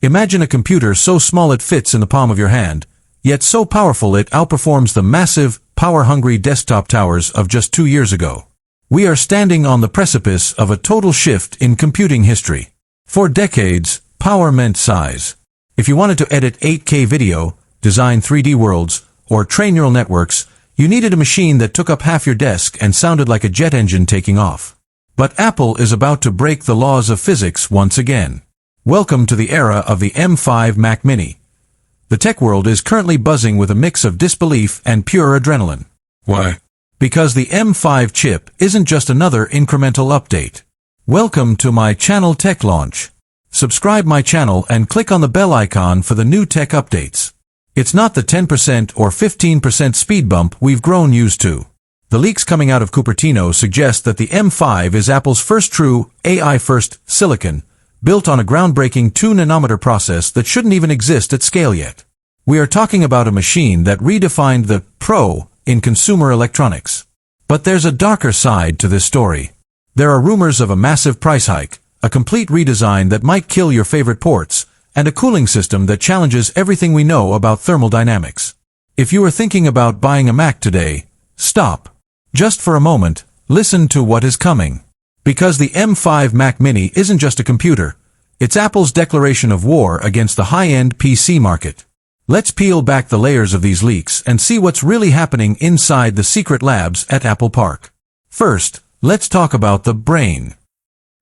Imagine a computer so small it fits in the palm of your hand, yet so powerful it outperforms the massive, power-hungry desktop towers of just 2 years ago. We are standing on the precipice of a total shift in computing history. For decades, power meant size. If you wanted to edit 8K video, design 3D worlds, or train neural networks, you needed a machine that took up half your desk and sounded like a jet engine taking off. But Apple is about to break the laws of physics once again. Welcome to the era of the M5 Mac Mini. The tech world is currently buzzing with a mix of disbelief and pure adrenaline. Why? Because the M5 chip isn't just another incremental update. Welcome to my channel Tech Launch. Subscribe my channel and click on the bell icon for the new tech updates. It's not the 10% or 15% speed bump we've grown used to. The leaks coming out of Cupertino suggest that the M5 is Apple's first true, AI-first silicon, built on a groundbreaking 2-nanometer process that shouldn't even exist at scale yet. We are talking about a machine that redefined the Pro in consumer electronics. But there's a darker side to this story. There are rumors of a massive price hike, a complete redesign that might kill your favorite ports, and a cooling system that challenges everything we know about thermal dynamics. If you are thinking about buying a Mac today, stop. Just for a moment, listen to what is coming. Because the M5 Mac Mini isn't just a computer, it's Apple's declaration of war against the high-end PC market. Let's peel back the layers of these leaks and see what's really happening inside the secret labs at Apple Park. First, let's talk about the brain.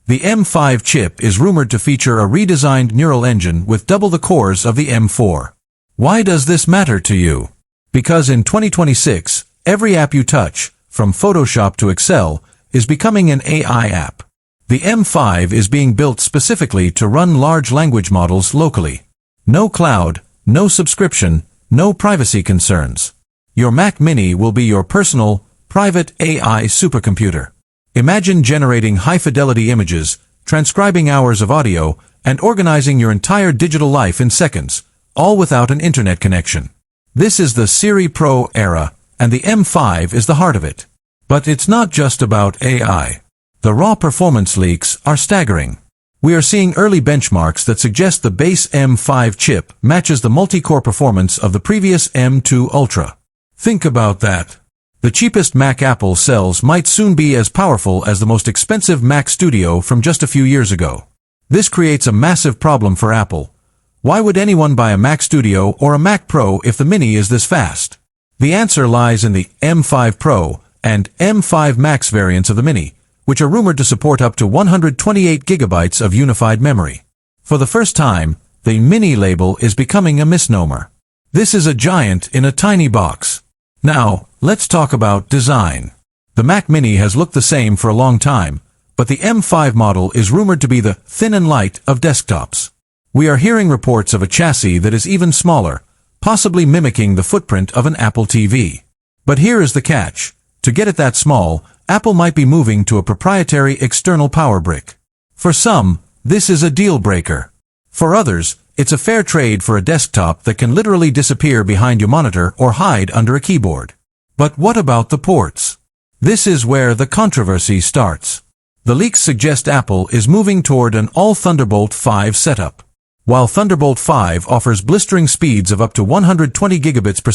The M5 chip is rumored to feature a redesigned neural engine with double the cores of the M4. Why does this matter to you? Because in 2026, every app you touch, from Photoshop to Excel, is becoming an AI app. The M5 is being built specifically to run large language models locally. No cloud, no subscription, no privacy concerns. Your Mac Mini will be your personal, private AI supercomputer. Imagine generating high-fidelity images, transcribing hours of audio, and organizing your entire digital life in seconds, all without an internet connection. This is the Siri Pro era, and the M5 is the heart of it. But it's not just about AI. The raw performance leaks are staggering. We are seeing early benchmarks that suggest the base M5 chip matches the multi-core performance of the previous M2 Ultra. Think about that. The cheapest Mac Apple sells might soon be as powerful as the most expensive Mac Studio from just a few years ago. This creates a massive problem for Apple. Why would anyone buy a Mac Studio or a Mac Pro if the Mini is this fast? The answer lies in the M5 Pro and M5 Max variants of the Mini, which are rumored to support up to 128 gigabytes of unified memory. For the first time, the Mini label is becoming a misnomer. This is a giant in a tiny box. Now, let's talk about design. The Mac Mini has looked the same for a long time, but the M5 model is rumored to be the thin and light of desktops. We are hearing reports of a chassis that is even smaller, possibly mimicking the footprint of an Apple TV. But here is the catch. To get it that small, Apple might be moving to a proprietary external power brick. For some, this is a deal breaker. For others, it's a fair trade for a desktop that can literally disappear behind your monitor or hide under a keyboard. But what about the ports? This is where the controversy starts. The leaks suggest Apple is moving toward an all Thunderbolt 5 setup. While Thunderbolt 5 offers blistering speeds of up to 120 gigabits per